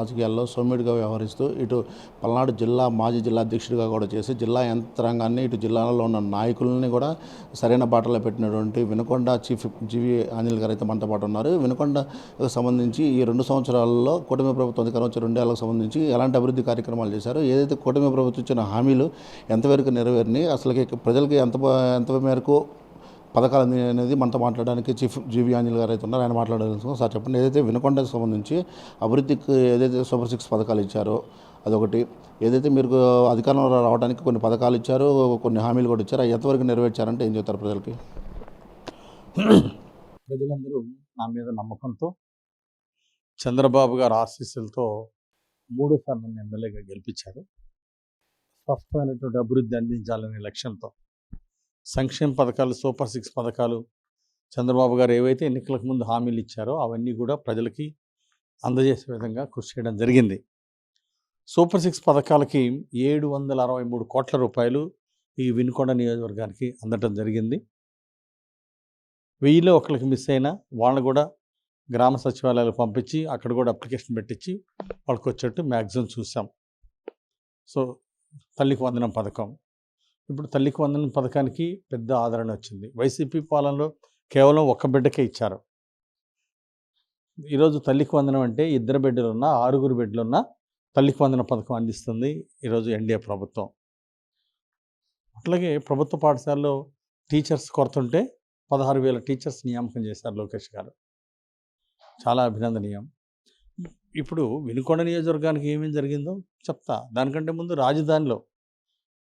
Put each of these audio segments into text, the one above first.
రాజకీయాల్లో సౌమ్యుడిగా వ్యవహరిస్తూ ఇటు పల్నాడు జిల్లా మాజీ జిల్లా అధ్యక్షుడిగా కూడా చేసి జిల్లా యంత్రాంగాన్ని ఇటు జిల్లాలో ఉన్న నాయకులని కూడా సరైన బాటలో పెట్టినటువంటి వినుకొండ చీఫ్ జీవి ఆంజనేయులు గారు అయితే మనతో పాటు ఉన్నారు. వినుకొండకు సంబంధించి ఈ 2 సంవత్సరాల్లో కూటమి ప్రభుత్వం అధికారం వచ్చే 2 ఏళ్లకు సంబంధించి ఎలాంటి అభివృద్ధి కార్యక్రమాలు చేశారు, ఏదైతే కూటమి ప్రభుత్వం ఇచ్చిన హామీలు ఎంతవరకు నెరవేరినాయి, అసలుకి ప్రజలకి ఎంత మేరకు పథకాలు అనేది మనతో మాట్లాడడానికి చీఫ్ జీవి ఆంజనేయులు గారు అయితే ఉన్నారు. ఆయన మాట్లాడాల్సిన సార్ చెప్పండి, ఏదైతే వినుకొండకు సంబంధించి అభివృద్ధికి ఏదైతే సూపర్ 6 పథకాలు ఇచ్చారో అదొకటి, ఏదైతే మీరు అధికారంలో రావడానికి కొన్ని పథకాలు ఇచ్చారో కొన్ని హామీలు కూడా ఇచ్చారో అవి ఎంతవరకు నెరవేర్చారంటే ఏం చెప్తారు ప్రజలకి? ప్రజలందరూ నా మీద నమ్మకంతో చంద్రబాబు గారు ఆశీస్సులతో 3 సార్లు నన్ను ఎమ్మెల్యేగా గెలిపించారు. స్పష్టమైనటువంటి అభివృద్ధి అందించాలనే లక్ష్యంతో సంక్షేమ పథకాలు, సూపర్ 6 పథకాలు చంద్రబాబు గారు ఏవైతే ఎన్నికలకు ముందు హామీలు ఇచ్చారో అవన్నీ కూడా ప్రజలకి అందజేసే విధంగా కృషి చేయడం జరిగింది. సూపర్ 6 పథకాలకి 763 కోట్ల రూపాయలు ఈ వినుకొండ నియోజకవర్గానికి అందటం జరిగింది. 1000లో ఒకరికి మిస్ అయినా వాళ్ళని కూడా గ్రామ సచివాలయాలు పంపించి అక్కడ కూడా అప్లికేషన్ పెట్టించి వాళ్ళకి వచ్చేట్టు మ్యాక్సిమం చూసాం. సో తల్లికి వందనం పథకం, ఇప్పుడు తల్లికి వందనం పథకానికి పెద్ద ఆదరణ వచ్చింది. వైసీపీ పాలనలో కేవలం 1 బిడ్డకే ఇచ్చారు. ఈరోజు తల్లికి వందనం అంటే 2 బిడ్డలున్నా 6 బిడ్డలున్నా తల్లికి వందనం పథకం అందిస్తుంది ఈరోజు ఎన్డీఏ ప్రభుత్వం. అట్లాగే ప్రభుత్వ పాఠశాలలో టీచర్స్ కొరత ఉంటే 16,000 టీచర్స్ నియామకం చేశారు లోకేష్ గారు. చాలా అభినందనీయం. ఇప్పుడు వినుకొండ నియోజకవర్గానికి ఏమేమి జరిగిందో చెప్తా. దానికంటే ముందు రాజధానిలో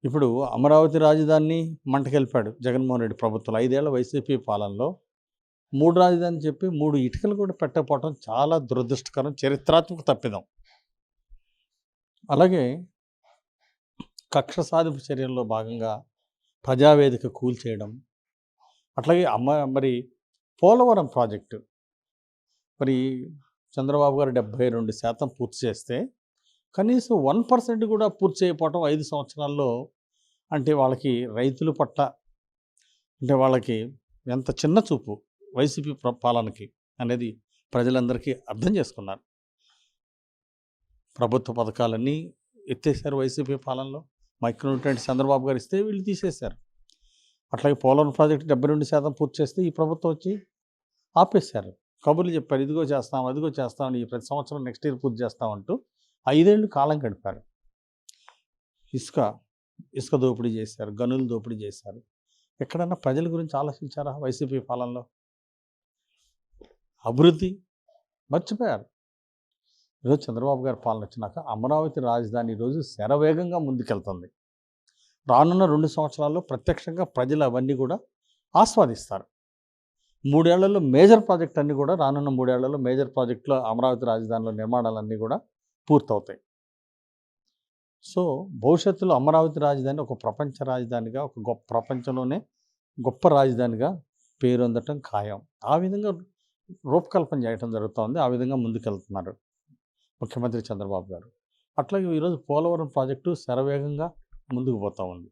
ఇప్పుడు అమరావతి రాజధానిని మంటకెళ్ళిపాడు జగన్మోహన్ రెడ్డి ప్రభుత్వం. 5 ఏళ్ల వైసీపీ పాలనలో 3 రాజధాని చెప్పి 3 ఇటుకలు కూడా పెట్టకపోవడం చాలా దురదృష్టకరం, చరిత్రాత్మక తప్పిదం. అలాగే కక్ష సాధింపు చర్యల్లో భాగంగా ప్రజావేదిక కూల్చేయడం, అట్లాగే మరి పోలవరం ప్రాజెక్టు మరి చంద్రబాబు గారు 72% పూర్తి చేస్తే కనీసం 1% కూడా పూర్తి చేయకపోవటం 5 సంవత్సరాల్లో. అంటే వాళ్ళకి రైతుల పట్ల అంటే వాళ్ళకి ఎంత చిన్న చూపు వైసీపీ పాలనకి అనేది ప్రజలందరికీ అర్థం చేసుకున్నారు. ప్రభుత్వ పథకాలన్నీ ఎత్తేసారు వైసీపీ పాలనలో. మైక్రోన్యూట్రెంట్స్ చంద్రబాబు గారు ఇస్తే వీళ్ళు తీసేశారు. అట్లాగే పోలవరం ప్రాజెక్టు 72% పూర్తి చేస్తే ఈ ప్రభుత్వం వచ్చి ఆపేశారు. కబుర్లు చెప్పారు, ఇదిగో చేస్తాం అదిగో చేస్తామని, ప్రతి సంవత్సరం నెక్స్ట్ ఇయర్ పూర్తి చేస్తామంటూ 5 ఏళ్ళు కాలం గడిపారు. ఇసుక దోపిడీ చేశారు, గనులు దోపిడీ చేశారు. ఎక్కడన్నా ప్రజల గురించి ఆలోచించారా వైసీపీ పాలనలో? అభివృద్ధి మర్చిపోయారు. ఈరోజు చంద్రబాబు గారి పాలన వచ్చినాక అమరావతి రాజధాని ఈరోజు శరవేగంగా ముందుకెళ్తుంది. రానున్న 2 సంవత్సరాల్లో ప్రత్యక్షంగా ప్రజలు అవన్నీ కూడా ఆస్వాదిస్తారు. 3 ఏళ్లలో మేజర్ ప్రాజెక్ట్ అన్నీ కూడా రానున్న 3 ఏళ్లలో మేజర్ ప్రాజెక్టులో అమరావతి రాజధానిలో నిర్మాణాలన్నీ కూడా పూర్తవుతాయి. సో భవిష్యత్తులో అమరావతి రాజధాని ఒక ప్రపంచ రాజధానిగా, ఒక ప్రపంచంలోనే గొప్ప రాజధానిగా పేరొందటం ఖాయం. ఆ విధంగా రూపకల్పన చేయటం జరుగుతోంది. ఆ విధంగా ముందుకెళ్తున్నారు ముఖ్యమంత్రి చంద్రబాబు గారు. అట్లాగే ఈరోజు పోలవరం ప్రాజెక్టు శరవేగంగా ముందుకు పోతూ ఉంది.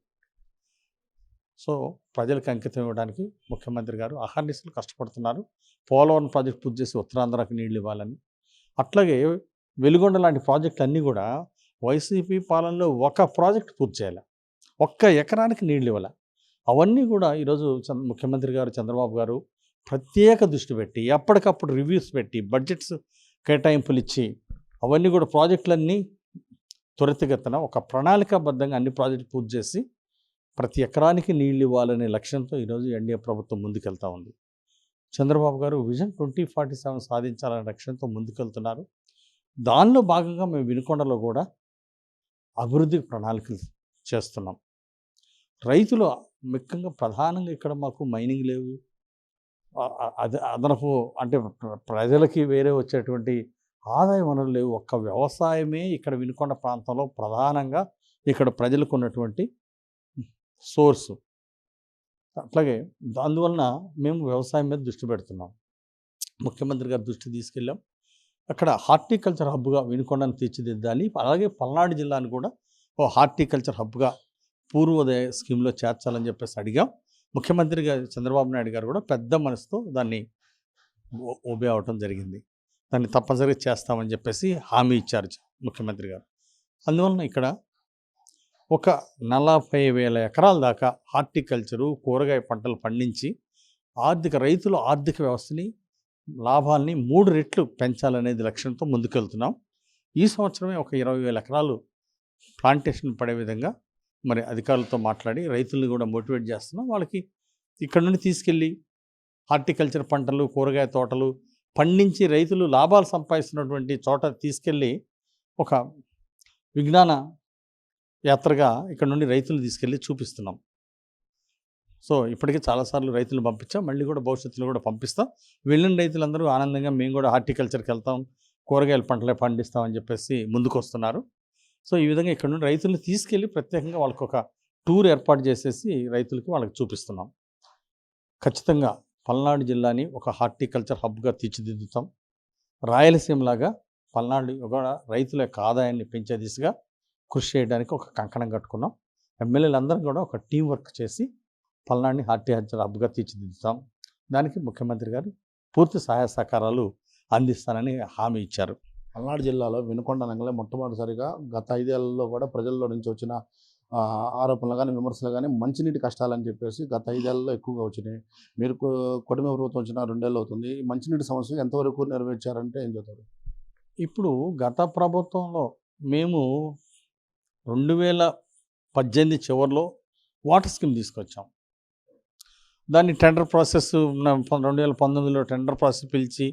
సో ప్రజలకు అంకితం ఇవ్వడానికి ముఖ్యమంత్రి గారు అహర్నిశలు కష్టపడుతున్నారు. పోలవరం ప్రాజెక్టు పూర్తి చేసి ఉత్తరాంధ్రకి నీళ్ళు ఇవ్వాలని. అట్లాగే వెలుగొండ లాంటి ప్రాజెక్టులు అన్నీ కూడా వైసీపీ పాలనలో ఒక ప్రాజెక్ట్ పూర్తి చేయాలి, 1 ఎకరానికి నీళ్ళు ఇవ్వాలి. అవన్నీ కూడా ఈరోజు ముఖ్యమంత్రి గారు చంద్రబాబు గారు ప్రత్యేక దృష్టి పెట్టి ఎప్పటికప్పుడు రివ్యూస్ పెట్టి బడ్జెట్స్ కేటాయింపులు ఇచ్చి అవన్నీ కూడా ప్రాజెక్టులన్నీ త్వరితగతిన ఒక ప్రణాళికాబద్ధంగా అన్ని ప్రాజెక్టులు పూర్తి చేసి ప్రతి ఎకరానికి నీళ్ళు ఇవ్వాలనే లక్ష్యంతో ఈరోజు ఎన్డీఏ ప్రభుత్వం ముందుకెళ్తూ ఉంది. చంద్రబాబు గారు విజన్ 2047 సాధించాలనే లక్ష్యంతో ముందుకెళ్తున్నారు. దానిలో భాగంగా మేము వినుకొండలో కూడా అభివృద్ధి ప్రణాళికలు చేస్తున్నాం. రైతులు ముఖ్యంగా ప్రధానంగా ఇక్కడ మాకు మైనింగ్ లేవు, అదనపు అంటే ప్రజలకి వేరే వచ్చేటువంటి ఆదాయ వనరులు లేవు. ఒక్క వ్యవసాయమే ఇక్కడ వినుకొండ ప్రాంతంలో ప్రధానంగా ఇక్కడ ప్రజలకు ఉన్నటువంటి సోర్సు. అట్లాగే అందువలన మేము వ్యవసాయం మీద దృష్టి పెడుతున్నాం. ముఖ్యమంత్రి గారి దృష్టి తీసుకెళ్ళాం. అక్కడ హార్టికల్చర్ హబ్గా వినుకొండను తీర్చిదిద్దాలి. అలాగే పల్నాడు జిల్లాను కూడా ఓ హార్టికల్చర్ హబ్గా పూర్వోదయ స్కీమ్లో చేర్చాలని చెప్పేసి అడిగాం. ముఖ్యమంత్రి గారు చంద్రబాబు నాయుడు గారు కూడా పెద్ద మనసుతో దాన్ని ఒబే అవటం జరిగింది. దాన్ని తప్పనిసరిగా చేస్తామని చెప్పేసి హామీ ఇచ్చారు ముఖ్యమంత్రి గారు. అందువలన ఇక్కడ ఒక 40,000 ఎకరాల దాకా హార్టికల్చరు, కూరగాయ పంటలు పండించి రైతుల ఆర్థిక వ్యవస్థని, లాభాల్ని 3 రెట్లు పెంచాలనేది లక్ష్యంతో ముందుకెళ్తున్నాం. ఈ సంవత్సరమే ఒక 20,000 ఎకరాలు ప్లాంటేషన్ పడే విధంగా మరి అధికారులతో మాట్లాడి రైతులను కూడా మోటివేట్ చేస్తున్నాం. వాళ్ళకి ఇక్కడ నుండి తీసుకెళ్ళి హార్టికల్చర్ పంటలు, కూరగాయ తోటలు పండించి రైతులు లాభాలు సంపాదిస్తున్నటువంటి చోట తీసుకెళ్ళి ఒక విజ్ఞాన యాత్రగా ఇక్కడ నుండి రైతులు తీసుకెళ్ళి చూపిస్తున్నాం. సో ఇప్పటికే చాలాసార్లు రైతులు పంపించాం, మళ్ళీ కూడా భవిష్యత్తులో కూడా పంపిస్తాం. వెళ్ళిన రైతులందరూ ఆనందంగా మేము కూడా హార్టికల్చర్కి వెళ్తాం, కూరగాయల పంటలే పండిస్తామని చెప్పేసి ముందుకు వస్తున్నారు. సో ఈ విధంగా ఇక్కడ నుండి రైతులను తీసుకెళ్ళి ప్రత్యేకంగా వాళ్ళకి ఒక టూర్ ఏర్పాటు చేసేసి రైతులకి వాళ్ళకి చూపిస్తున్నాం. ఖచ్చితంగా పల్నాడు జిల్లాని ఒక హార్టికల్చర్ హబ్గా తీర్చిదిద్దుతాం. రాయలసీమలాగా పల్నాడు కూడా రైతుల యొక్క ఆదాయాన్ని పెంచే దిశగా కృషి చేయడానికి ఒక కంకణం కట్టుకున్నాం. ఎమ్మెల్యేలందరం కూడా ఒక టీం వర్క్ చేసి పల్నాడుని హార్టికల్చర్ హబ్గా తీర్చిదిద్దుతాం. దానికి ముఖ్యమంత్రి గారు పూర్తి సహాయ సహకారాలు అందిస్తానని హామీ ఇచ్చారు. పల్నాడు జిల్లాలో వినుకొండ అనగానే మొట్టమొదటిసారిగా గత 5 ఏళ్లలో కూడా ప్రజల్లో నుంచి వచ్చిన ఆరోపణలు కానీ, విమర్శలు కానీ మంచినీటి కష్టాలని చెప్పేసి గత 5 ఏళ్లలో ఎక్కువగా వచ్చినాయి. మీరు కూటమి ప్రభుత్వం వచ్చిన 2 ఏళ్ళు అవుతుంది. ఈ మంచినీటి సమస్య ఎంతవరకు నెరవేర్చారంటే ఏం చెప్తారు? ఇప్పుడు గత ప్రభుత్వంలో మేము 2018 చివరిలో వాటర్ స్కీమ్ తీసుకొచ్చాం. దాన్ని టెండర్ ప్రాసెస్ 2019లో టెండర్ ప్రాసెస్ పిలిచి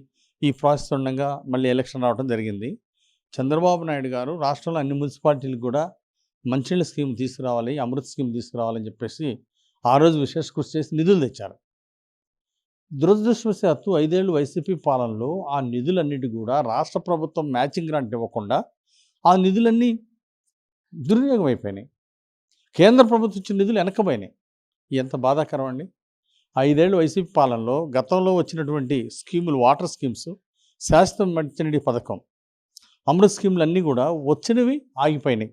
ఈ ప్రాసెస్ ఉండగా మళ్ళీ ఎలక్షన్ రావడం జరిగింది. చంద్రబాబు నాయుడు గారు రాష్ట్రంలో అన్ని మున్సిపాలిటీలకు కూడా మంచినీళ్ళ స్కీమ్ తీసుకురావాలి, అమృత్ స్కీమ్ తీసుకురావాలని చెప్పేసి ఆ రోజు విశేష కృషి చేసి నిధులు తెచ్చారు. దురదృష్టవశాత్తు 5 ఏళ్ళు వైసీపీ పాలనలో ఆ నిధులన్నిటి కూడా రాష్ట్ర ప్రభుత్వం మ్యాచింగ్ గ్రాంట్ ఇవ్వకుండా ఆ నిధులన్నీ దుర్వినియోగం అయిపోయినాయి. కేంద్ర ప్రభుత్వం ఇచ్చిన నిధులు వెనక్కిపోయినాయి. ఎంత బాధాకరం అండి. 5 ఏళ్ళు వైసీపీ పాలనలో గతంలో వచ్చినటువంటి స్కీములు, వాటర్ స్కీమ్స్, శాశ్వత మంచినీటి పథకం, అమృత్ స్కీములు అన్నీ కూడా వచ్చినవి ఆగిపోయినాయి.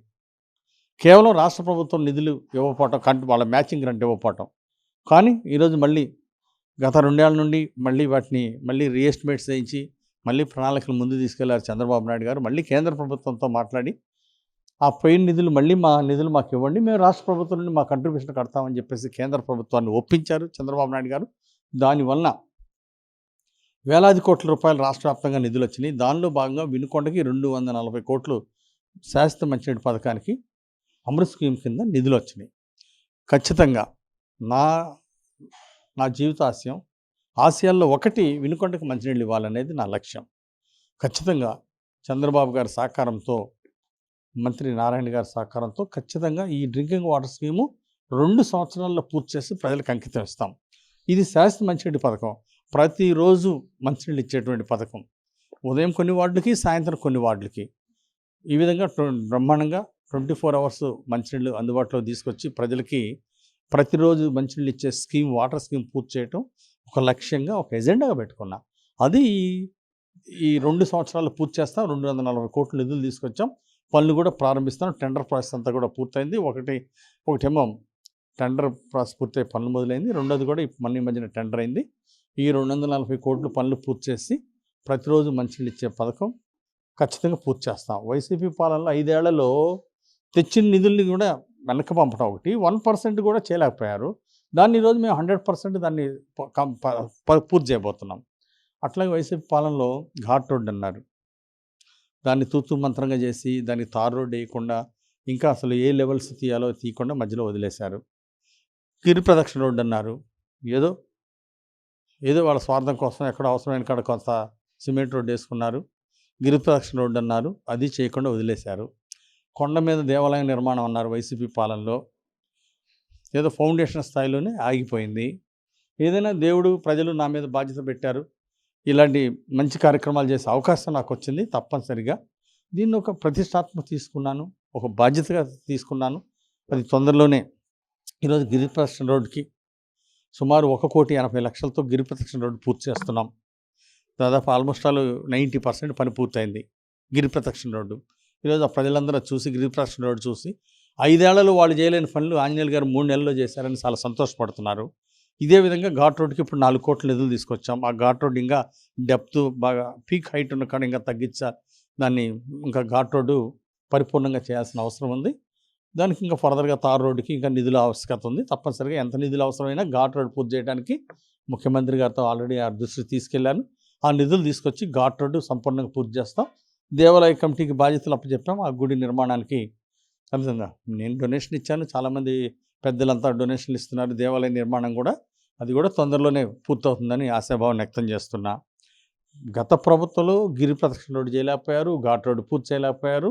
కేవలం రాష్ట్ర ప్రభుత్వం నిధులు ఇవ్వకపోవటం, వాళ్ళ మ్యాచింగ్ గ్రాంట్ ఇవ్వకపోవటం. కానీ ఈరోజు మళ్ళీ గత 2 ఏళ్ల నుండి వాటిని రీఎస్టిమేట్స్ చేయించి మళ్ళీ ప్రణాళికలు ముందు తీసుకెళ్లారు చంద్రబాబు నాయుడు గారు. మళ్ళీ కేంద్ర ప్రభుత్వంతో మాట్లాడి ఆ పోయిన నిధులు మళ్ళీ మా నిధులు మాకు ఇవ్వండి, మేము రాష్ట్ర ప్రభుత్వం నుండి మా కంట్రిబ్యూషన్ కడతామని చెప్పేసి కేంద్ర ప్రభుత్వాన్ని ఒప్పించారు చంద్రబాబు నాయుడు గారు. దానివల్ల వేలాది కోట్ల రూపాయలు రాష్ట్ర వ్యాప్తంగా నిధులు వచ్చినాయి. దానిలో భాగంగా వినుకొండకి 240 కోట్లు శాశ్వత మంచినీటి పథకానికి అమృత్ స్కీమ్ కింద నిధులు వచ్చినాయి. ఖచ్చితంగా నా జీవిత ఆశయాల్లో ఒకటి వినుకొండకి మంచినీళ్ళు ఇవ్వాలనేది నా లక్ష్యం. ఖచ్చితంగా చంద్రబాబు గారి సహకారంతో, మంత్రి నారాయణ గారి సహకారంతో ఖచ్చితంగా ఈ డ్రింకింగ్ వాటర్ స్కీము 2 సంవత్సరాల్లో పూర్తి చేసి ప్రజలకు అంకితం ఇస్తాం. ఇది శాశ్వత మంచినీటి పథకం, ప్రతిరోజు మంచినీళ్ళు ఇచ్చేటువంటి పథకం. ఉదయం కొన్ని వార్డులకి, సాయంత్రం కొన్ని వార్డులకి, ఈ విధంగా బ్రహ్మాండంగా 24 అవర్స్ మంచినీళ్ళు అందుబాటులో తీసుకొచ్చి ప్రజలకి ప్రతిరోజు మంచినీళ్ళు ఇచ్చే స్కీమ్, వాటర్ స్కీమ్ పూర్తి చేయటం ఒక లక్ష్యంగా, ఒక ఎజెండాగా పెట్టుకున్నా. అది ఈ 2 సంవత్సరాలు పూర్తి చేస్తాం. 240 కోట్ల నిధులు తీసుకొచ్చాం. పనులు కూడా ప్రారంభిస్తాం. టెండర్ ప్రాసెస్ అంతా కూడా పూర్తయింది. ఒకటేమో టెండర్ ప్రాసెస్ పూర్తయి పనులు మొదలైంది. రెండోది కూడా మన మధ్యన టెండర్ అయింది. ఈ 240 కోట్లు పనులు పూర్తి చేసి ప్రతిరోజు మంచినీళ్ళు ఇచ్చే పథకం ఖచ్చితంగా పూర్తి చేస్తాం. వైసీపీ పాలనలో 5 ఏళ్లలో తెచ్చిన నిధుల్ని కూడా వెనక్కి పంపడం ఒకటి, 1% కూడా చేయలేకపోయారు. దాన్ని ఈరోజు మేము 100% దాన్ని పూర్తి చేయబోతున్నాం. అట్లాగే వైసీపీ పాలనలో ఘాట్ రోడ్ అన్నారు, దాన్ని తూతూ మంత్రంగా చేసి దానికి తార్ రోడ్ వేయకుండా, ఇంకా అసలు ఏ లెవెల్స్ తీయాలో తీయకుండా మధ్యలో వదిలేశారు. గిరి ప్రదక్షిణ రోడ్డు అన్నారు, ఏదో వాళ్ళ స్వార్థం కోసం ఎక్కడ అవసరమైన కాడ కొంత సిమెంట్ రోడ్డు వేసుకున్నారు. గిరి ప్రదక్షిణ రోడ్డు అన్నారు, అది చేయకుండా వదిలేశారు. కొండ మీద దేవాలయం నిర్మాణం అన్నారు వైసీపీ పాలనలో, ఏదో ఫౌండేషన్ స్థాయిలోనే ఆగిపోయింది. ఏదైనా దేవుడు, ప్రజలు నా మీద బాధ్యత పెట్టారు, ఇలాంటి మంచి కార్యక్రమాలు చేసే అవకాశం నాకు వచ్చింది. తప్పనిసరిగా దీన్ని ఒక ప్రతిష్టాత్మక తీసుకున్నాను, ఒక బాధ్యతగా తీసుకున్నాను. అది తొందరలోనే ఈరోజు గిరి ప్రదక్షిణ రోడ్డుకి సుమారు 1,80,00,000తో గిరి ప్రదక్షిణ రోడ్డు పూర్తి చేస్తున్నాం. దాదాపు ఆల్మోస్ట్ 90% పని పూర్తయింది గిరి ప్రదక్షిణ రోడ్డు. ఈరోజు ఆ ప్రజలందరూ చూసి, గిరి ప్రదక్షిణ రోడ్డు చూసి 5 ఏళ్లలో వాళ్ళు చేయలేని పనులు ఆంజనేయులు గారు 3 నెలల్లో చేశారని చాలా సంతోషపడుతున్నారు. ఇదే విధంగా ఘాట్ రోడ్కి ఇప్పుడు 4 కోట్ల నిధులు తీసుకొచ్చాం. ఆ ఘాట్ రోడ్ ఇంకా డెప్త్ బాగా పీక్ హైట్ ఉన్న కాడ ఇంకా తగ్గించాలి. దాన్ని ఇంకా ఘాట్ రోడ్డు పరిపూర్ణంగా చేయాల్సిన అవసరం ఉంది. దానికి ఇంకా ఫర్దర్గా తార్ రోడ్డుకి ఇంకా నిధుల ఆవశ్యకత ఉంది. తప్పనిసరిగా ఎంత నిధులు అవసరమైనా ఘాట్ రోడ్ పూర్తి చేయడానికి ముఖ్యమంత్రి గారితో ఆల్రెడీ ఆ దృష్టికి తీసుకెళ్లాను. ఆ నిధులు తీసుకొచ్చి ఘాట్ రోడ్డు సంపూర్ణంగా పూర్తి చేస్తాం. దేవాలయ కమిటీకి బాధ్యతలు అప్పచెప్పాం. ఆ గుడి నిర్మాణానికి అర్థంగా నేను డొనేషన్ ఇచ్చాను. చాలామంది పెద్దలంతా డొనేషన్లు ఇస్తున్నారు. దేవాలయ నిర్మాణం కూడా అది కూడా తొందరలోనే పూర్తవుతుందని ఆశాభావం వ్యక్తం చేస్తున్నా. గత ప్రభుత్వంలో గిరి ప్రదక్షిణ రోడ్డు చేయలేకపోయారు, ఘాట్ రోడ్డు పూర్తి చేయలేకపోయారు,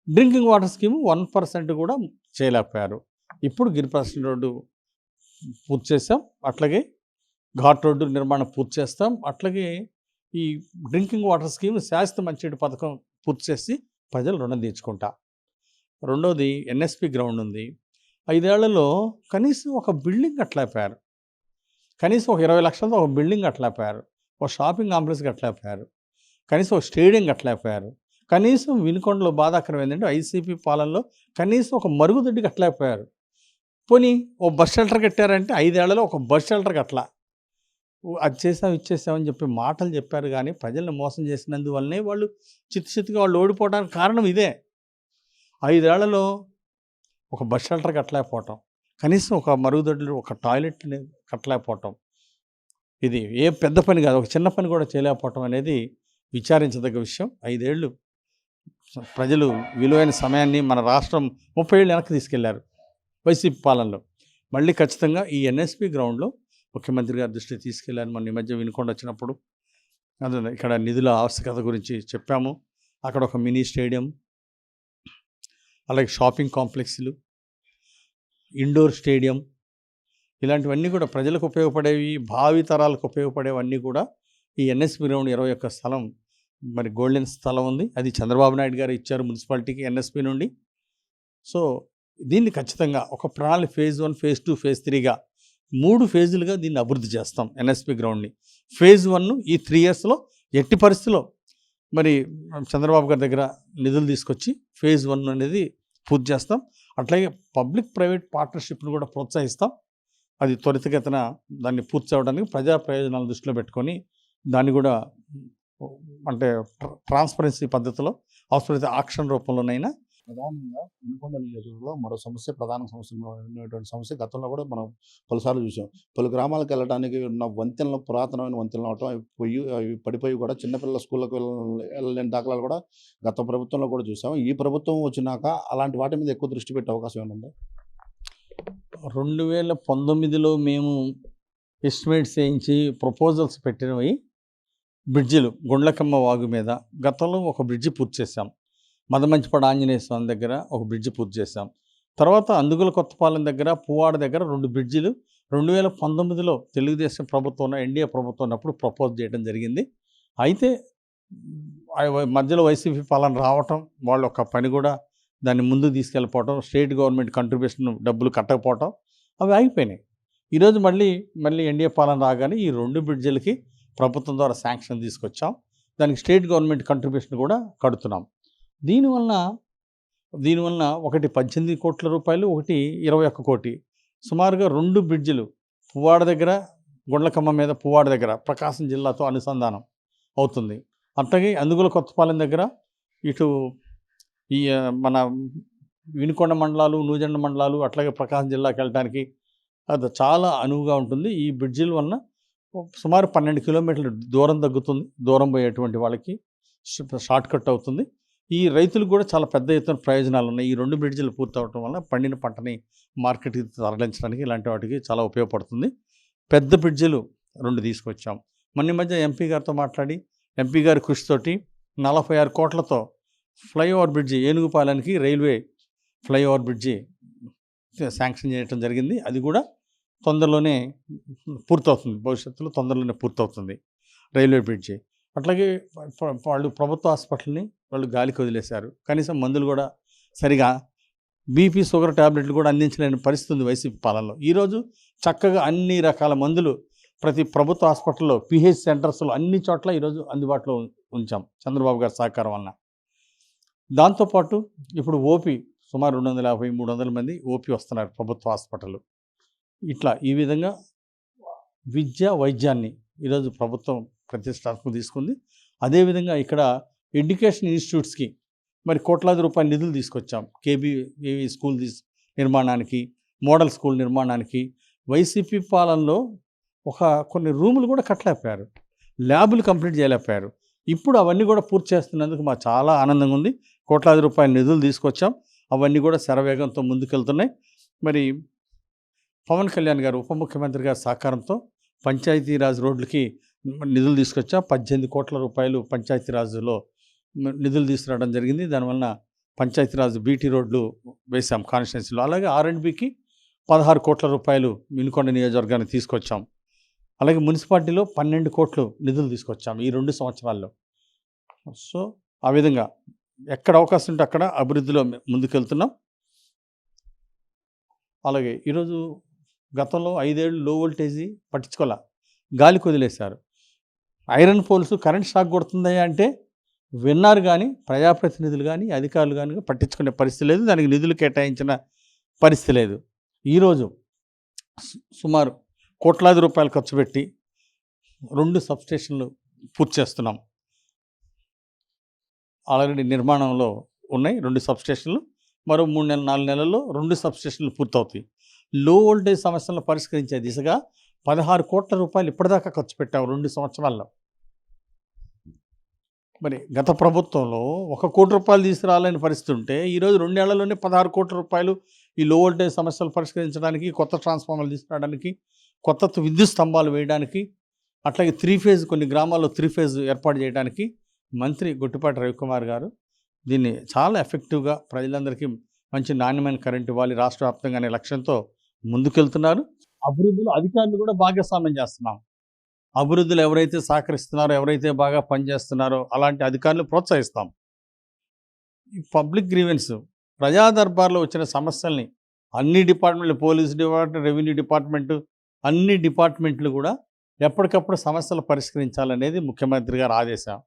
డ్రింకింగ్ వాటర్ స్కీమ్ 1% కూడా చేయలేకపోయారు. ఇప్పుడు గిరి ప్రదక్షిణ రోడ్డు పూర్తి చేసాం. అట్లాగే ఘాట్ రోడ్డు నిర్మాణం పూర్తి చేస్తాం. అట్లాగే ఈ డ్రింకింగ్ వాటర్ స్కీమ్ శాశ్వత మంచినీటి పథకం పూర్తి చేసి ప్రజలు రుణం తీర్చుకుంటా. రెండోది ఎన్ఎస్పి గ్రౌండ్ ఉంది. 5 ఏళ్లలో కనీసం ఒక బిల్డింగ్ కట్టలేకపోయారు. కనీసం ఒక 20 లక్షలతో ఒక బిల్డింగ్ కట్టలేకపోయారు. ఒక షాపింగ్ కాంప్లెక్స్ కట్టలేకపోయారు. కనీసం ఒక స్టేడియం కట్టలేకపోయారు. కనీసం వినుకొండలో బాధాకరం ఏంటంటే వైసీపీ పాలనలో కనీసం ఒక మరుగుదొడ్డి కట్టలేకపోయారు. పోనీ ఓ బస్ షెల్టర్ కట్టారంటే 5 ఏళ్లలో ఒక బస్ షెల్టర్ కట్టలా. అది చేసాం ఇచ్చేసామని చెప్పి మాటలు చెప్పారు, కానీ ప్రజల్ని మోసం చేసినందువల్లనే వాళ్ళు చిత్తుచిత్తుగా వాళ్ళు ఓడిపోవడానికి కారణం ఇదే. 5 ఏళ్లలో ఒక బస్ షెల్టర్ కట్టలేకపోవటం, కనీసం ఒక మరుగుదొడ్లు ఒక టాయిలెట్ని కట్టలేకపోవటం, ఇది ఏ పెద్ద పని కాదు, ఒక చిన్న పని కూడా చేయలేకపోవటం అనేది విచారించదగ్గ విషయం. 5 ఏళ్ళు ప్రజలు విలువైన సమయాన్ని మన రాష్ట్రం 30 ఏళ్ళు వెనక్కి తీసుకెళ్లారు వైసీపీ పాలనలో. మళ్ళీ ఖచ్చితంగా ఈ ఎన్ఎస్పి గ్రౌండ్లో ముఖ్యమంత్రి గారి దృష్టికి తీసుకెళ్ళాను. మన ఈ మధ్య వినుకొండ వచ్చినప్పుడు అదే ఇక్కడ నిధుల ఆవశ్యకత గురించి చెప్పాము. అక్కడ ఒక మినీ స్టేడియం, అలాగే షాపింగ్ కాంప్లెక్స్లు, ఇండోర్ స్టేడియం, ఇలాంటివన్నీ కూడా ప్రజలకు ఉపయోగపడేవి, భావి తరాలకు ఉపయోగపడేవన్నీ కూడా ఈ ఎన్ఎస్పి గ్రౌండ్ 21 స్థలం మరి గోల్డెన్ స్థలం ఉంది. అది చంద్రబాబు నాయుడు గారు ఇచ్చారు మున్సిపాలిటీకి ఎన్ఎస్పి నుండి. సో దీన్ని ఖచ్చితంగా ఒక ప్రణాళిక ఫేజ్ 1, ఫేజ్ 2, ఫేజ్ 3గా 3 ఫేజులుగా దీన్ని అభివృద్ధి చేస్తాం. ఎన్ఎస్పి గ్రౌండ్ని ఫేజ్ 1 ఈ 3 ఇయర్స్లో ఎట్టి పరిస్థితిలో మరి చంద్రబాబు గారి దగ్గర నిధులు తీసుకొచ్చి ఫేజ్ 1 అనేది పూర్తి చేస్తాం. అట్లాగే పబ్లిక్ ప్రైవేట్ పార్ట్నర్షిప్ను కూడా ప్రోత్సహిస్తాం. అది త్వరితగతిన దాన్ని పూర్తి చేయడానికి ప్రజా ప్రయోజనాలను దృష్టిలో పెట్టుకొని దాన్ని కూడా అంటే ట్రాన్స్పరెన్సీ పద్ధతిలో అవసరమైతే ఆక్షన్ రూపంలోనైనా. ప్రధానంగా వినుకొండ నియోజకవర్గంలో మరో సమస్య, ప్రధాన సమస్య ఉన్నటువంటి సమస్య గతంలో కూడా మనం పలుసార్లు చూసాం. పలు గ్రామాలకు వెళ్ళడానికి ఉన్న వంతెనలు పురాతనమైన వంతెనలు అవటం, అవి పడిపోయి కూడా చిన్నపిల్లల స్కూళ్ళకు వెళ్ళలేని దాఖలాలు కూడా గత ప్రభుత్వంలో కూడా చూసాం. ఈ ప్రభుత్వం వచ్చినాక అలాంటి వాటి మీద ఎక్కువ దృష్టి పెట్టే అవకాశం ఏమైనా ఉందా? 2019లో మేము ఎస్టిమేట్స్ వేయించి ప్రపోజల్స్ పెట్టినవి బ్రిడ్జిలు. గుండ్లకమ్మ వాగు మీద గతంలో ఒక బ్రిడ్జి పూర్తి చేశాం. మదమంచిపాడు ఆంజనేయ స్వామి దగ్గర ఒక బ్రిడ్జి పూర్తి చేశాం. తర్వాత అందుగుల కొత్తపాలెం దగ్గర, పువ్వాడ దగ్గర 2 బ్రిడ్జిలు 2019లో తెలుగుదేశం ప్రభుత్వం ఎన్డీఏ ప్రభుత్వం ఉన్నప్పుడు ప్రపోజ్ చేయడం జరిగింది. అయితే మధ్యలో వైసీపీ పాలన రావటం, వాళ్ళు ఒక పని కూడా దాన్ని ముందుకు తీసుకెళ్ళిపోవటం, స్టేట్ గవర్నమెంట్ కంట్రిబ్యూషన్ డబ్బులు కట్టకపోవటం, అవి ఆగిపోయినాయి. ఈరోజు మళ్ళీ ఎన్డీఏ పాలన రాగానే ఈ 2 బ్రిడ్జిలకి ప్రభుత్వం ద్వారా శాంక్షన్ తీసుకొచ్చాం. దానికి స్టేట్ గవర్నమెంట్ కంట్రిబ్యూషన్ కూడా కడుతున్నాం. దీనివల్ల ఒకటి 18 కోట్ల రూపాయలు, ఒకటి 21 కోటి, సుమారుగా 2 బ్రిడ్జిలు పువ్వాడ దగ్గర, గుండ్లకమ్మ మీద పువ్వాడ దగ్గర ప్రకాశం జిల్లాతో అనుసంధానం అవుతుంది. అట్లాగే అందుగుల కొత్తపాలెం దగ్గర ఇటు ఈ మన వినుకొండ మండలాలు, నూజెండ మండలాలు, అట్లాగే ప్రకాశం జిల్లాకి వెళ్ళడానికి అది చాలా అనువుగా ఉంటుంది. ఈ బ్రిడ్జిల వలన సుమారు 12 కిలోమీటర్ల దూరం తగ్గుతుంది. దూరం పోయేటువంటి వాళ్ళకి షార్ట్ కట్ అవుతుంది. ఈ రైతులకు కూడా చాలా పెద్ద ఎత్తున ప్రయోజనాలు ఉన్నాయి. ఈ 2 బ్రిడ్జిలు పూర్తి అవడం వల్ల పండిన పంటని మార్కెట్కి తరలించడానికి ఇలాంటి వాటికి చాలా ఉపయోగపడుతుంది. పెద్ద బ్రిడ్జిలు 2 తీసుకొచ్చాం. మొన్న మధ్య ఎంపీ గారితో మాట్లాడి ఎంపీ గారి కృషితోటి 46 కోట్లతో ఫ్లైఓవర్ బ్రిడ్జి, ఏనుగుపాలెనికి రైల్వే ఫ్లైఓవర్ బ్రిడ్జి శాంక్షన్ చేయడం జరిగింది. అది కూడా తొందరలోనే పూర్తవుతుంది. భవిష్యత్తులో తొందరలోనే పూర్తవుతుంది రైల్వే బ్రిడ్జి. అట్లాగే వాళ్ళు ప్రభుత్వ హాస్పిటల్ని వాళ్ళు గాలికి వదిలేశారు. కనీసం మందులు కూడా సరిగా బీపీ, షుగర్ ట్యాబ్లెట్లు కూడా అందించలేని పరిస్థితి ఉంది వైసీపీ పాలనలో. ఈరోజు చక్కగా అన్ని రకాల మందులు ప్రతి ప్రభుత్వ హాస్పిటల్లో, పిహెచ్ సెంటర్స్లో అన్ని చోట్ల ఈరోజు అందుబాటులో ఉంచాం చంద్రబాబు గారి సహకారం వలన. దాంతోపాటు ఇప్పుడు ఓపీ సుమారు 250-300 మంది ఓపీ వస్తున్నారు ప్రభుత్వ హాస్పిటల్. ఇట్లా ఈ విధంగా విద్య, వైద్యాన్ని ఈరోజు ప్రభుత్వం ప్రతిష్టాత్మకంగా తీసుకుంది. అదేవిధంగా ఇక్కడ ఎడ్యుకేషన్ ఇన్స్టిట్యూట్స్కి మరి కోట్లాది రూపాయల నిధులు తీసుకొచ్చాం. కేబీవి స్కూల్ నిర్మాణానికి, మోడల్ స్కూల్ నిర్మాణానికి. వైసీపీ పాలనలో కొన్ని రూములు కూడా కట్టలేకపోయారు, ల్యాబులు కంప్లీట్ చేయలేకపోయారు. ఇప్పుడు అవన్నీ కూడా పూర్తి చేస్తున్నందుకు మాకు చాలా ఆనందంగా ఉంది. కోట్లాది రూపాయల నిధులు తీసుకొచ్చాం, అవన్నీ కూడా శరవేగంతో ముందుకెళ్తున్నాయి. మరి పవన్ కళ్యాణ్ గారు ఉప ముఖ్యమంత్రి గారి సహకారంతో పంచాయతీరాజ్ రోడ్లకి నిధులు తీసుకొచ్చాం. 18 కోట్ల రూపాయలు పంచాయతీరాజ్లో నిధులు తీసుకురావడం జరిగింది. దానివల్ల పంచాయతీరాజ్ బీటీ రోడ్లు వేసాం కాన్స్టిట్యున్సీలో. అలాగే R&Bకి 16 కోట్ల రూపాయలు వినుకొండ నియోజకవర్గానికి తీసుకొచ్చాం. అలాగే మున్సిపాలిటీలో 12 కోట్లు నిధులు తీసుకొచ్చాం ఈ 2 సంవత్సరాల్లో. సో ఆ విధంగా ఎక్కడ అవకాశం ఉంటే అక్కడ అభివృద్ధిలో ముందుకెళ్తున్నాం. అలాగే ఈరోజు గతంలో 5 ఏళ్ళు లో వోల్టేజీ పట్టించుకోలే, గాలికి వదిలేశారు. ఐరన్ పోల్స్ కరెంట్ షాక్ కొడుతుందయ్యా అంటే విన్నారు, కానీ ప్రజాప్రతినిధులు కానీ అధికారులు కానీ పట్టించుకునే పరిస్థితి లేదు, దానికి నిధులు కేటాయించిన పరిస్థితి లేదు. ఈరోజు సుమారు కోట్లాది రూపాయలు ఖర్చు పెట్టి 2 సబ్స్టేషన్లు పూర్తి చేస్తున్నాం. ఆల్రెడీ నిర్మాణంలో ఉన్నాయి 2 సబ్స్టేషన్లు. మరో 3-4 నెలల్లో 2 సబ్స్టేషన్లు పూర్తవుతాయి. లో వోల్టేజ్ సమస్యలను పరిష్కరించే దిశగా 16 కోట్ల రూపాయలు ఇప్పటిదాకా ఖర్చు పెట్టాము 2 సంవత్సరాల్లో. మరి గత ప్రభుత్వంలో 1 కోటి రూపాయలు తీసుకురాలని పరిస్థితి ఉంటే ఈరోజు 2 ఏళ్లలోనే 16 కోట్ల రూపాయలు ఈ లో వోల్టేజ్ సమస్యలు పరిష్కరించడానికి, కొత్త ట్రాన్స్ఫార్మర్లు తీసుకురావడానికి, కొత్త విద్యుత్ స్తంభాలు వేయడానికి, అట్లాగే 3 ఫేజ్ కొన్ని గ్రామాల్లో 3 ఫేజ్ ఏర్పాటు చేయడానికి మంత్రి గొట్టిపాటి రవికుమార్ గారు దీన్ని చాలా ఎఫెక్టివ్గా ప్రజలందరికీ మంచి నాణ్యమైన కరెంట్ ఇవ్వాలి రాష్ట్ర వ్యాప్తంగా అనే లక్ష్యంతో ముందుకెళ్తున్నారు. అభివృద్ధిలో అధికారులు కూడా భాగస్వామ్యం చేస్తున్నాం. అభివృద్ధిలో ఎవరైతే సహకరిస్తున్నారో, ఎవరైతే బాగా పనిచేస్తున్నారో అలాంటి అధికారులు ప్రోత్సహిస్తాం. పబ్లిక్ గ్రీవెన్స్ ప్రజా దర్బార్లో వచ్చిన సమస్యల్ని అన్ని డిపార్ట్మెంట్లు, పోలీస్ డిపార్ట్మెంట్, రెవెన్యూ డిపార్ట్మెంటు, అన్ని డిపార్ట్మెంట్లు కూడా ఎప్పటికప్పుడు సమస్యలు పరిష్కరించాలనేది ముఖ్యమంత్రి గారు ఆదేశం.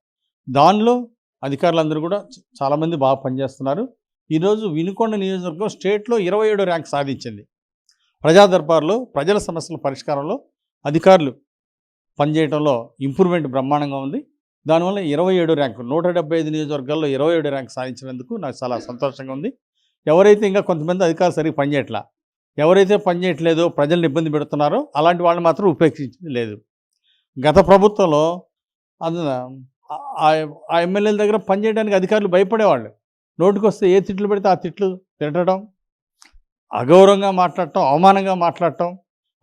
దానిలో అధికారులందరూ కూడా చాలామంది బాగా పనిచేస్తున్నారు. ఈరోజు వినుకొండ నియోజకవర్గం స్టేట్లో 27వ ర్యాంక్ సాధించింది. ప్రజా దర్బార్లో ప్రజల సమస్యల పరిష్కారంలో అధికారులు పనిచేయడంలో ఇంప్రూవ్మెంట్ బ్రహ్మాండంగా ఉంది. దానివల్ల 27వ ర్యాంకు 175 నియోజకవర్గాల్లో 27వ ర్యాంక్ సాధించినందుకు నాకు చాలా సంతోషంగా ఉంది. ఎవరైతే ఇంకా కొంతమంది అధికారులు సరిగ్గా పనిచేయట్లా, ఎవరైతే పనిచేయట్లేదో, ప్రజలను ఇబ్బంది పెడుతున్నారో అలాంటి వాళ్ళని మాత్రం ఉపేక్షించింది లేదు. గత ప్రభుత్వంలో ఆ ఎమ్మెల్యేల దగ్గర పనిచేయడానికి అధికారులు భయపడేవాళ్ళు. నోటికి వస్తే ఏ తిట్లు పెడితే ఆ తిట్లు తిట్టడం, అగౌరవంగా మాట్లాడటం, అవమానంగా మాట్లాడటం,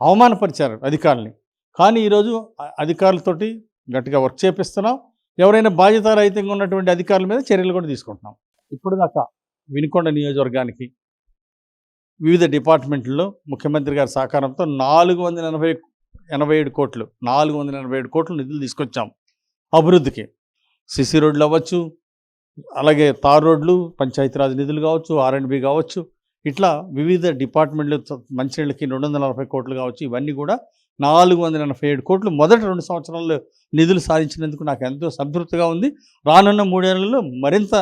అవమానపరిచారు అధికారుల్ని. కానీ ఈరోజు అధికారులతోటి గట్టిగా వర్క్ చేపిస్తున్నాం. ఎవరైనా బాధ్యతారహితంగా ఉన్నటువంటి అధికారుల మీద చర్యలు కూడా తీసుకుంటున్నాం. ఇప్పుడు దాకా వినుకొండ నియోజకవర్గానికి వివిధ డిపార్ట్మెంట్లలో ముఖ్యమంత్రి గారి సహకారంతో 487 కోట్లు నిధులు తీసుకొచ్చాం అభివృద్ధికి. సిసి రోడ్లు అవ్వచ్చు, అలాగే తార్ రోడ్లు, పంచాయతీరాజ్ నిధులు కావచ్చు, R&B కావచ్చు, ఇట్లా వివిధ డిపార్ట్మెంట్లు, మంచినీళ్ళకి 240 కోట్లు కావచ్చు, ఇవన్నీ కూడా 487 కోట్లు మొదటి 2 సంవత్సరాల్లో నిధులు సాధించినందుకు నాకు ఎంతో సంతృప్తిగా ఉంది. రానున్న 3 ఏళ్లలో మరింత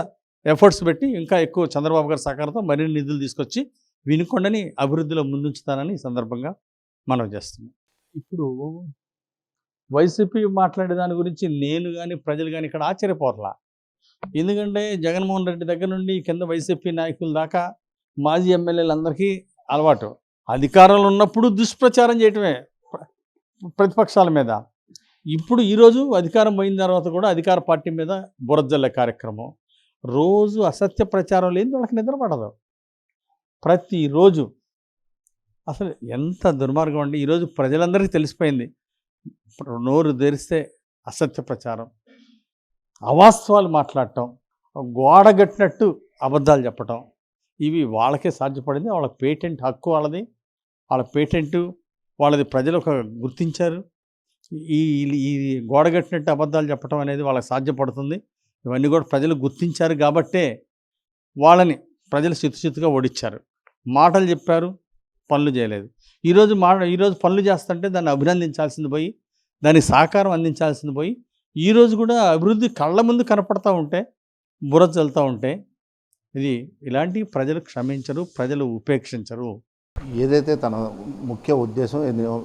ఎఫర్ట్స్ పెట్టి ఇంకా ఎక్కువ చంద్రబాబు గారి సహకారంతో మరిన్ని నిధులు తీసుకొచ్చి వినుకొండని అభివృద్ధిలో ముందుంచుతానని ఈ సందర్భంగా మనవి చేస్తున్నాను. ఇప్పుడు వైసీపీ మాట్లాడే దాని గురించి నేను కానీ ప్రజలు కానీ ఇక్కడ ఆశ్చర్యపోవట్లా. ఎందుకంటే జగన్మోహన్ రెడ్డి దగ్గర నుండి కింద వైసీపీ నాయకుల దాకా మాజీ ఎమ్మెల్యేలందరికీ అలవాటు. అధికారంలో ఉన్నప్పుడు దుష్ప్రచారం చేయటమే ప్రతిపక్షాల మీద. ఇప్పుడు ఈరోజు అధికారం పోయిన తర్వాత కూడా అధికార పార్టీ మీద బురజల్లే కార్యక్రమం. రోజు అసత్య ప్రచారం లేని వాళ్ళకి నిద్రపడదు. ప్రతిరోజు అసలు ఎంత దుర్మార్గం అండి. ఈరోజు ప్రజలందరికీ తెలిసిపోయింది, నోరు తెరిస్తే అసత్య ప్రచారం, అవాస్తవాలు మాట్లాడటం, గోడగట్టినట్టు అబద్ధాలు చెప్పటం, ఇవి వాళ్ళకే సాధ్యపడింది. వాళ్ళ పేటెంట్ హక్కు వాళ్ళది, వాళ్ళ పేటెంటు వాళ్ళది ప్రజలు గుర్తించారు. ఈ గోడగట్టినట్టు అబద్ధాలు చెప్పడం అనేది వాళ్ళకి సాధ్యపడుతుంది. ఇవన్నీ కూడా ప్రజలు గుర్తించారు కాబట్టే వాళ్ళని ప్రజలు చిత్తుచిత్తుగా ఓడించారు. మాటలు చెప్పారు, పనులు చేయలేదు. ఈరోజు పనులు చేస్తుంటే దాన్ని అభినందించాల్సింది పోయి, దానికి సహకారం అందించాల్సింది పోయి, ఈరోజు కూడా అభివృద్ధి కళ్ళ ముందు కనపడతా ఉంటే బురద చల్లుతూ ఉంటే ఇలాంటి ప్రజలు క్షమించరు, ప్రజలు ఉపేక్షించరు. ఏదైతే తన ముఖ్య ఉద్దేశం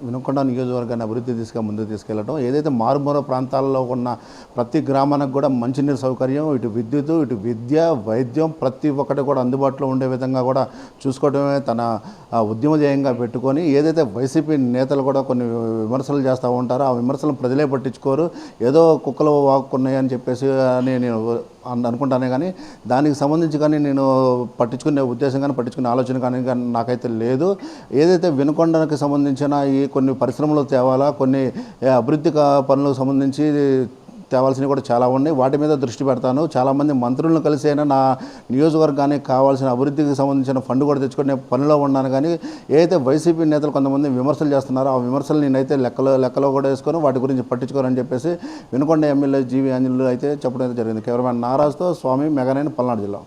వినుకొండ నియోజకవర్గాన్ని అభివృద్ధి ముందుకు తీసుకెళ్ళడం, ఏదైతే మారుమూల ప్రాంతాల్లో ఉన్న ప్రతి గ్రామానికి కూడా మంచినీరు సౌకర్యం, ఇటు విద్యుత్, ఇటు విద్య, వైద్యం ప్రతి ఒక్కటి కూడా అందుబాటులో ఉండే విధంగా కూడా చూసుకోవడమే తన ఉద్యమ ధ్యేయంగా పెట్టుకొని, ఏదైతే వైసీపీ నేతలు కూడా కొన్ని విమర్శలు చేస్తూ ఉంటారో ఆ విమర్శలను ప్రజలే పట్టించుకోరు, ఏదో కుక్కలు వాక్కున్నాయని చెప్పేసి అని నేను అనుకుంటానే కానీ దానికి సంబంధించి కానీ నేను పట్టించుకునే ఉద్దేశం కానీ పట్టించుకునే ఆలోచన కానీ నాకైతే లేదు. ఏదైతే వినుకొండకి సంబంధించిన ఈ కొన్ని పరిశ్రమలు తేవాలా, కొన్ని అభివృద్ధి పనులకు సంబంధించి తేవాల్సినవి కూడా చాలా ఉన్నాయి, వాటి మీద దృష్టి పెడతాను. చాలామంది మంత్రులను కలిసి అయినా నా నియోజకవర్గానికి కావాల్సిన అభివృద్ధికి సంబంధించిన ఫండ్ కూడా తెచ్చుకునే పనిలో ఉన్నాను. కానీ ఏదైతే వైసీపీ నేతలు కొంతమంది విమర్శలు చేస్తున్నారో ఆ విమర్శలు నేనైతే లెక్కలో కూడా వేసుకొని వాటి గురించి పట్టించుకోరని చెప్పేసి వినుకొండ ఎమ్మెల్యే జీవి ఆంజనేయులు అయితే చెప్పడం అయితే జరిగింది. కెమెరామెన్ నారాజ్తో స్వామి, మెగానైన్, పల్నాడు జిల్లా.